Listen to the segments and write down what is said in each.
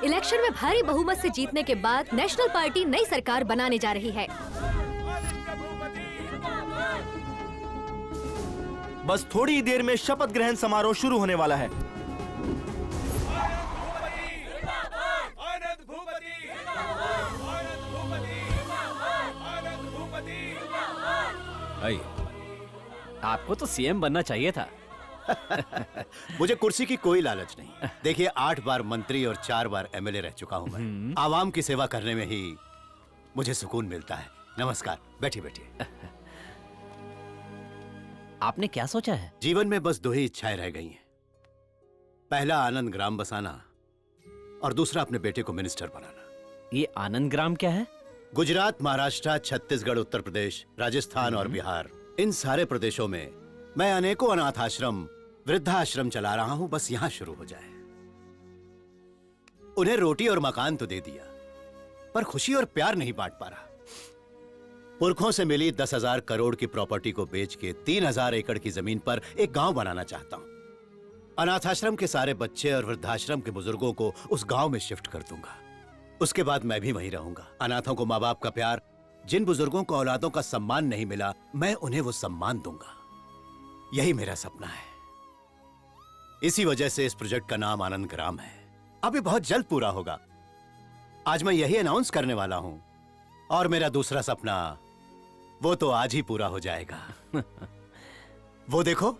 Election में भारी बहुमत से जीतने के बाद नेशनल पार्टी नई सरकार बनाने जा रही है। बस थोड़ी ही देर में शपथ ग्रहण समारोह शुरू होने वाला है। आपको तो सीएम बनना चाहिए था। मुझे कुर्सी की कोई लालच नहीं। देखिए 8 बार मंत्री और 4 बार एमएलए रह चुका हूं मैं। आवाम की सेवा करने में ही मुझे सुकून मिलता है। नमस्कार, बैठिए बैठिए। आपने क्या सोचा है? जीवन में बस 2 ही इच्छाएं रह गई हैं। पहला आनंद ग्राम बसाना और दूसरा अपने बेटे को मिनिस्टर बनाना। ये आनंद ग्राम क्या है? गुजरात, महाराष्ट्र, छत्तीसगढ़, उत्तर प्रदेश, राजस्थान और बिहार, इन सारे प्रदेशों में मैं अनेकों अनाथ आश्रम, वृद्धाश्रम चला रहा हूं। बस यहां शुरू हो जाए। उन्हें रोटी और मकान तो दे दिया, पर खुशी और प्यार नहीं बांट पा रहा। पुरखों से मिली 10,000 करोड़ की प्रॉपर्टी को बेच के 3,000 एकड़ की जमीन पर एक गांव बनाना चाहता हूं। अनाथ आश्रम के सारे बच्चे और वृद्धाश्रम के बुजुर्गों को उस गांव में शिफ्ट कर दूंगा। उसके बाद मैं भी वहीं रहूंगा। अनाथों को माँ बाप का प्यार, जिन बुजुर्गों को औलादों का सम्मान नहीं मिला, मैं उन्हें वो सम्मान दूंगा। यही मेरा सपना है। इसी वजह से इस प्रोजेक्ट का नाम आनंद ग्राम है। अब ये बहुत जल्द पूरा होगा। आज मैं यही अनाउंस करने वाला हूं। और मेरा दूसरा सपना, वो तो आज ही पूरा हो जाएगा। वो देखो,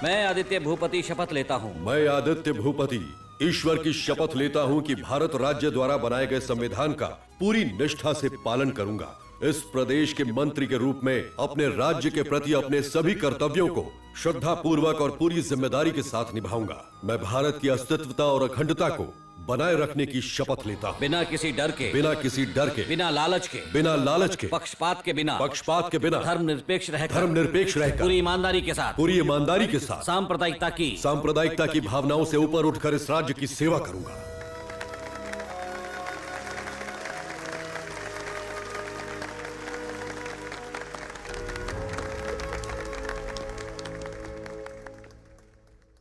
मैं आदित्य भूपति शपथ लेता हूँ। मैं आदित्य भूपति ईश्वर की शपथ लेता हूँ कि भारत राज्य द्वारा बनाए गए संविधान का पूरी निष्ठा से पालन करूंगा। इस प्रदेश के मंत्री के रूप में अपने राज्य के प्रति अपने सभी कर्तव्यों को श्रद्धा पूर्वक और पूरी जिम्मेदारी के साथ निभाऊंगा। मैं भारत की अस्तित्वता और अखंडता को बनाए रखने की शपथ लेता हूँ। बिना किसी डर के, बिना किसी डर के, बिना लालच के, बिना लालच के, पक्षपात के बिना, धर्मनिरपेक्ष रहकर, पूरी ईमानदारी के साथ, सांप्रदायिकता की भावनाओं से ऊपर उठकर इस राज्य की सेवा करूंगा।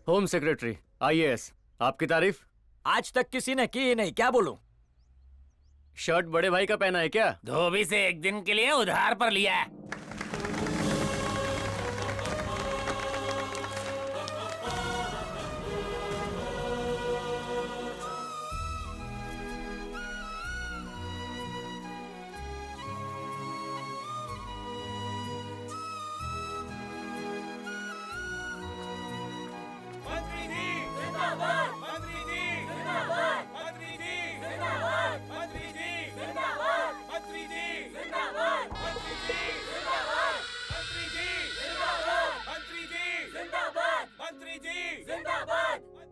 होम सेक्रेटरी, आईएएस, आपकी तारीफ? आज तक किसी ने की ही नहीं, क्या बोलूं? शर्ट बड़े भाई का पहना है क्या? धोबी से एक दिन के लिए उधार पर लिया है।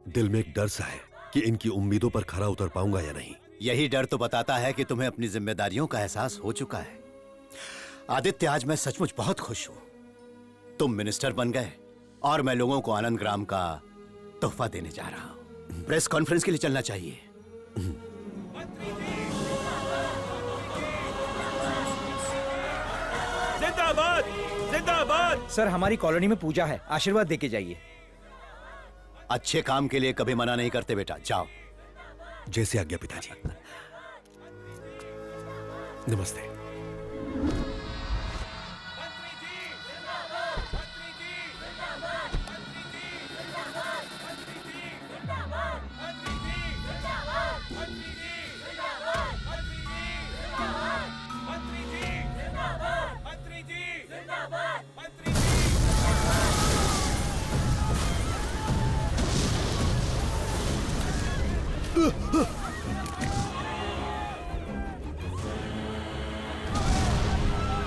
दिल में एक डर सा है कि इनकी उम्मीदों पर खरा उतर पाऊंगा या नहीं। यही डर तो बताता है कि तुम्हें अपनी जिम्मेदारियों का एहसास हो चुका है। आदित्य, आज मैं सचमुच बहुत खुश हूं। तुम मिनिस्टर बन गए और मैं लोगों को आनंद ग्राम का तोहफा देने जा रहा हूं। प्रेस कॉन्फ्रेंस के लिए चलना चाहिए। जिंदाबाद, जिंदाबाद। सर, हमारी कॉलोनी में पूजा है, आशीर्वाद देके जाइए। अच्छे काम के लिए कभी मना नहीं करते बेटा, जाओ। जैसे आज्ञा पिताजी। नमस्ते।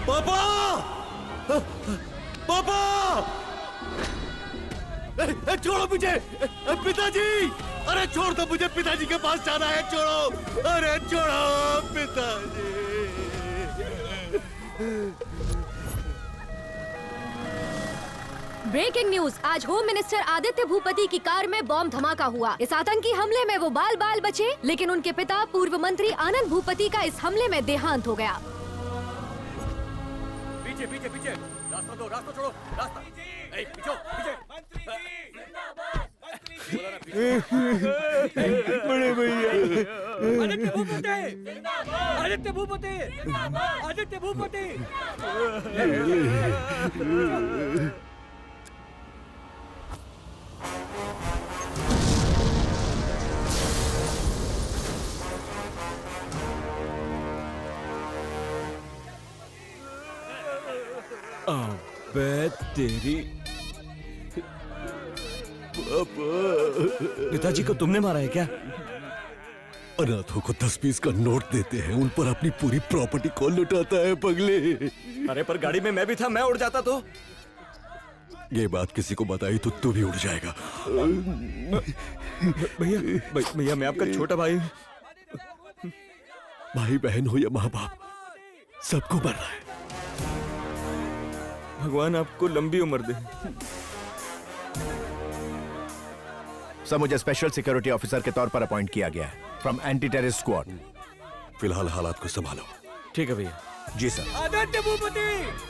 पापा! पापा! छोड़ो मुझे! पिताजी! अरे छोड़ दो मुझे, पिताजी के पास जाना है। छोड़ो! अरे छोड़ो पिताजी! ब्रेकिंग न्यूज, आज होम मिनिस्टर आदित्य भूपति की कार में बॉम्ब धमाका हुआ। इस आतंकी हमले में वो बाल बाल बचे, लेकिन उनके पिता पूर्व मंत्री आनंद भूपति का इस हमले में देहांत हो गया। पीछे पीछे पीछे, रास्ता दो, रास्ता छोड़ो, रास्ता। ए, पीछे पीछे। बड़े भैया, आदित्य भूपति, आदित्य भूपति, आदित्य भूपति। अबे तेरी, पिताजी को तुमने मारा है क्या? अनाथों को 10-20 का नोट देते हैं, उन पर अपनी पूरी प्रॉपर्टी कौन लुटाता है पगले? अरे पर गाड़ी में मैं भी था, मैं उड़ जाता तो। ये बात किसी को बताई तो तू भी उड़ जाएगा। भैया भैया, मैं आपका छोटा भाई हूँ। भाई बहन हो या माँ बाप, सबको मरना है। भगवान आपको लंबी उम्र दे। सर, मुझे स्पेशल सिक्योरिटी ऑफिसर के तौर पर अपॉइंट किया गया है फ्रॉम एंटी टेररिस्ट स्क्वाड। फिलहाल हालात को संभालो। ठीक है भैया। जी सर। आदित्य भूपति।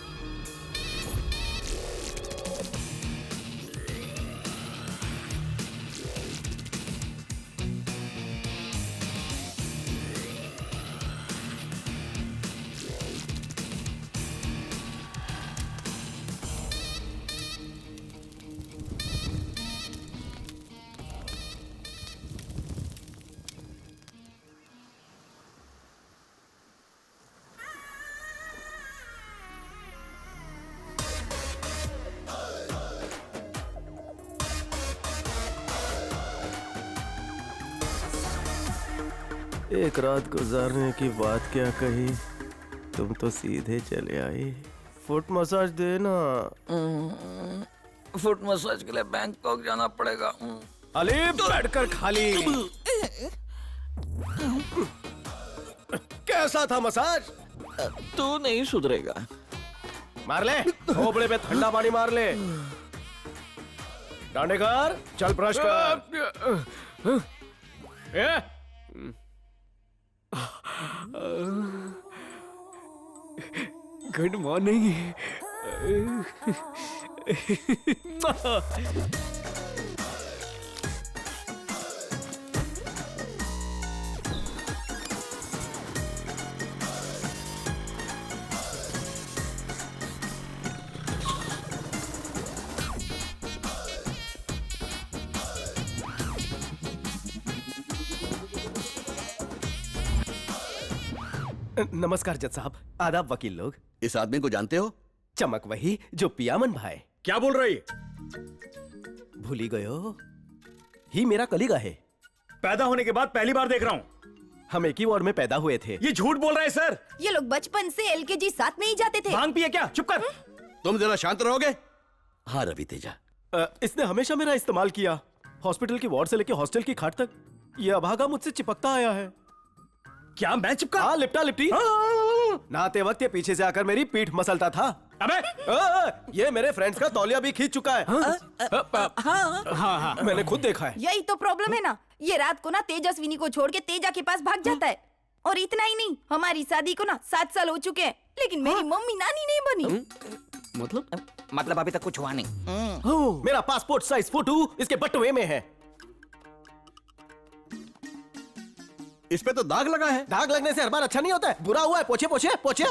एक रात गुजारने की बात क्या कही, तुम तो सीधे चले आई। फुट मसाज देना। फुट मसाज के लिए बैंकॉक जाना पड़ेगा। अली बैठकर खाली। कैसा था मसाज? तू नहीं सुधरेगा। मार ले, खोपड़े पे ठंडा पानी मार ले। डांडेकर, चल ब्रश कर। Good morning. नमस्कार जज साहब, आदाब वकील लोग। इस आदमी को जानते हो? चमक वही जो पियामन भाई। क्या बोल रही? भूली गयो, ही मेरा कलीगा है। पैदा होने के बाद पहली बार देख रहा हूँ। हम एक ही वार्ड में पैदा हुए थे। ये झूठ बोल रहे हैं सर। ये लोग बचपन से एलकेजी साथ में ही जाते थे। भांग पिए क्या? चुप कर। तुम जरा शांत रहोगे? हाँ रवि तेजा, इसने हमेशा मेरा इस्तेमाल किया, हॉस्पिटल की वार्ड से लेके हॉस्टल की खाट तक। ये अभागा मुझसे चिपकता आया है। क्या मैं चिपका? हाँ, लिपटा लिपटी। नहाते वक्त ये पीछे से आकर मेरी पीठ मसलता था। अबे ये मेरे फ्रेंड्स का तौलिया भी खींच चुका है। हाँ, मैंने खुद देखा है। यही तो प्रॉब्लम है ना, ये रात को ना तेजस्विनी को छोड़ के तेजा के पास भाग जाता है। और इतना ही नहीं, हमारी शादी को ना 7 साल हो चुके हैं, लेकिन मेरी मम्मी नानी नहीं बनी। मतलब अभी तक कुछ हुआ नहीं। मेरा पासपोर्ट साइज फोटो इसके बटुए में है। इस पे तो दाग लगा है। दाग लगने से हर बार अच्छा नहीं होता है। बुरा हुआ है, पोछे पोछे पोछे।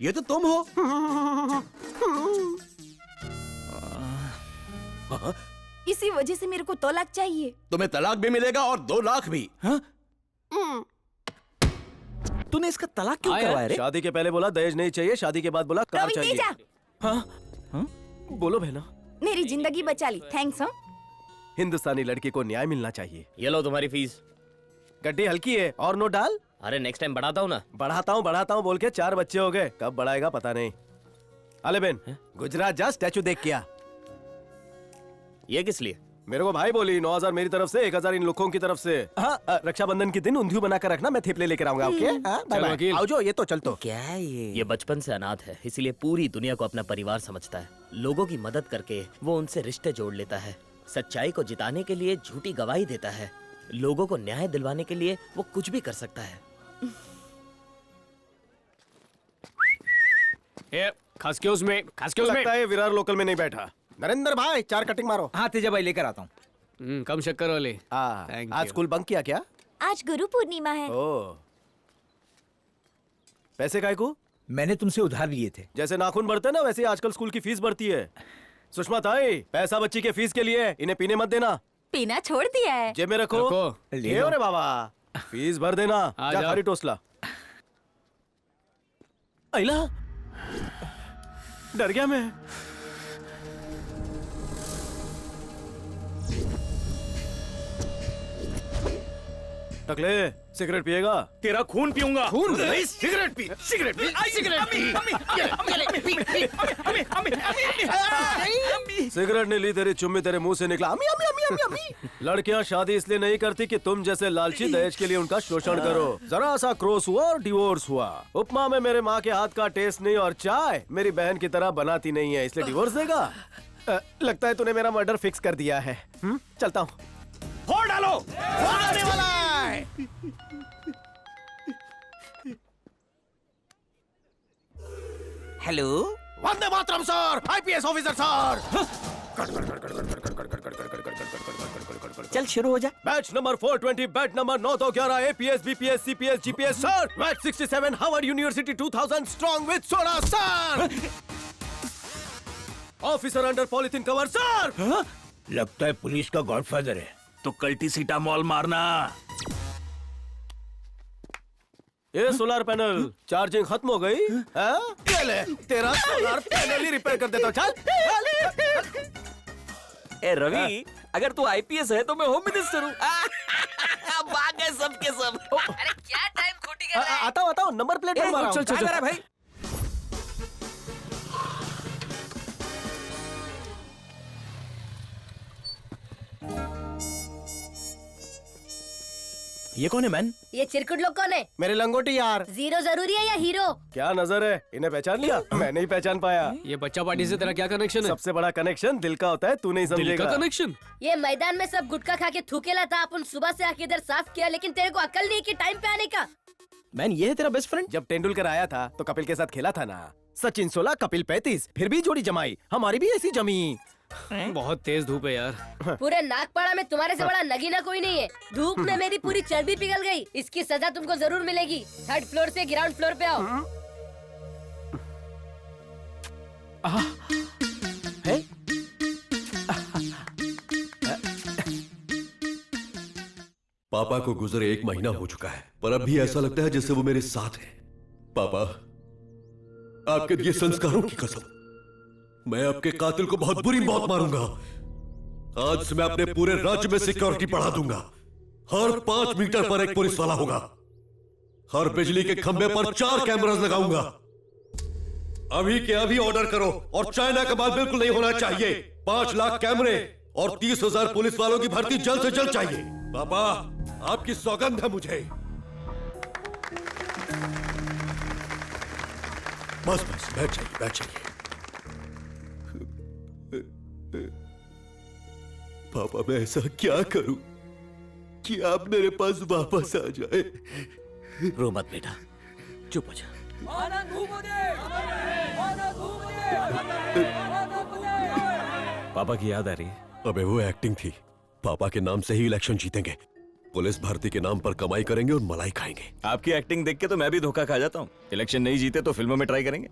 ये तो तुम हो। इसी वजह से मेरे को तलाक चाहिए। तुम्हें तलाक भी मिलेगा और 2 लाख भी। तूने इसका तलाक क्यों करवाया रे? शादी के पहले बोला दहेज नहीं चाहिए, शादी के बाद बोला कार रवि चाहिए। तेजा, हाँ? बोलो बहना। मेरी जिंदगी बचा ली, थैंक्स। हाँ, हिंदुस्तानी लड़की को न्याय मिलना चाहिए। ये लो तुम्हारी फीस। गड्डी हल्की है और नोट डाल। अरे नेक्स्ट टाइम बढ़ाता हूँ ना। बढ़ाता हूँ बोल के 4 बच्चे हो गए, कब बढ़ाएगा पता नहीं। अले बेन, गुजरात जा स्टैचू देख किया। ये किस लिए? मेरे को भाई बोली 9,000 मेरी तरफ से, 1,000 इन लोगों की तरफ से। हाँ, रक्षाबंधन के दिन ऊंधियू बना कर रखना, मैं थेपले लेकर आऊंगा। ओके हाँ, बाय बाय। वकील। आओ जो, ये तो चल तो। क्या है ये बचपन से अनाथ है, इसीलिए पूरी दुनिया को अपना परिवार समझता है। लोगों की मदद करके वो उनसे रिश्ते जोड़ लेता है। सच्चाई को जिताने के लिए झूठी गवाही देता है। लोगों को न्याय दिलवाने के लिए वो कुछ भी कर सकता है। खास के उसमें लगता है विरार लोकल में नहीं बैठा। नरेंद्र भाई 4 कटिंग मारो। हाँ तेजा भाई लेकर आता हूँ। कम शक्कर वाले। आज स्कूल बंक किया क्या? आज गुरु पूर्णिमा है। ओ, पैसे काय को? मैंने तुमसे उधार लिए थे। जैसे नाखून बढ़ते ना वैसे आजकल स्कूल की फीस बढ़ती है। सुषमा ताई, पैसा बच्ची के फीस के लिए, इन्हें पीने मत देना। पीना छोड़ दिया है। जेब में रखो। ले रे बाबा, फीस भर देना। जा खारी टोसला। अइला, डर गया मैं। टकले, सिगरेट पिएगा? तेरा खून पीऊंगा। खून? Cigarette P, cigarette P, cigarette P. Cigarette ने ली तेरी चुम्मी, तेरे मुंह से निकला अमी अमी अमी अमी अमी। लड़कियां शादी इसलिए नहीं करती कि तुम जैसे लालची दहेज के लिए उनका शोषण करो। जरा सा क्रॉस हुआ और डिवोर्स हुआ। उपमा में मेरे माँ के हाथ का टेस्ट नहीं और चाय मेरी बहन की तरह बनाती नहीं है, इसलिए डिवोर्स देगा। लगता है तूने मेरा मर्डर फिक्स कर दिया है। चलता हूँ। फोड़ डालो। फोड़ आने वाला है। Hello, Vande Mataram sir, IPS officer sir. चल शुरू हो जा। Batch number 420, batch number 911, APS BPS CPS GPS sir. Batch 67, Harvard university 2000 strong with soda sir. Officer under polythene cover sir. लगता है पुलिस का गॉडफादर है, तो कल्टीसीटामोल मारना। ये सोलर पैनल चार्जिंग खत्म हो गई है? ये ले, तेरा सोलर पैनल ही रिपेयर कर देता हूं। चल। ए रवि, अगर तू आईपीएस है तो मैं होम मिनिस्टर हूँ। भाग गए सब के सब। अरे क्या टाइम खोटी कर रहा है? आता हूँ, नंबर प्लेट बनवा रहा हूं। चल चल भाई। ये कौन है मैन? ये चिरकुट लोग कौन है? मेरे लंगोटी यार। जीरो जरूरी है या हीरो? क्या नजर है, इन्हें पहचान लिया? मैं नहीं पहचान पाया। ये बच्चा पार्टी से तेरा क्या कनेक्शन है? सबसे बड़ा कनेक्शन दिल का होता है, तू नहीं दिल समझेगा। का कनेक्शन? ये मैदान में सब गुटखा खा के थूकेला था, अपन सुबह से आके इधर साफ किया, लेकिन तेरे को अकल नहीं कि टाइम पे आने का। मैन, ये है तेरा बेस्ट फ्रेंड? जब तेंदुलकर आया था तो कपिल के साथ खेला था ना। सचिन 16, कपिल 35, फिर भी जोड़ी जमाई। हमारी भी ऐसी जमी। बहुत तेज धूप है यार। पूरे नागपाड़ा में तुम्हारे से बड़ा नगीना कोई नहीं है। धूप में मेरी पूरी चर्बी पिघल गई। इसकी सजा तुमको जरूर मिलेगी। 3rd फ्लोर से ग्राउंड फ्लोर पे आओ। पापा को गुजरे 1 महीना हो चुका है, पर अब भी ऐसा लगता है जैसे वो मेरे साथ है। पापा, आपके दिए संस्कारों की कसम, मैं आपके कातिल को बहुत बुरी मौत मारूंगा। आज से मैं अपने पूरे राज्य में सिक्योरिटी बढ़ा दूंगा। हर 5 मीटर पर एक पुलिस वाला होगा। हर बिजली के खंभे पर 4 कैमरास लगाऊंगा। अभी के अभी ऑर्डर करो और चाइना का माल बिल्कुल नहीं होना चाहिए। 5 लाख कैमरे और 30,000 पुलिस वालों की भर्ती जल्द से जल्द चाहिए। पापा, आपकी सौगंध है मुझे। बस बस, बैठ जाइए, बैठ जाइए। पापा, मैं ऐसा क्या करूं कि आप मेरे पास वापस आ जाए? रो मत बेटा, चुप हो जा। पापा की याद आ रही है? अबे वो एक्टिंग थी। पापा के नाम से ही इलेक्शन जीतेंगे, पुलिस भर्ती के नाम पर कमाई करेंगे और मलाई खाएंगे। आपकी एक्टिंग देख के तो मैं भी धोखा खा जाता हूँ। इलेक्शन नहीं जीते तो फिल्मों में ट्राई करेंगे।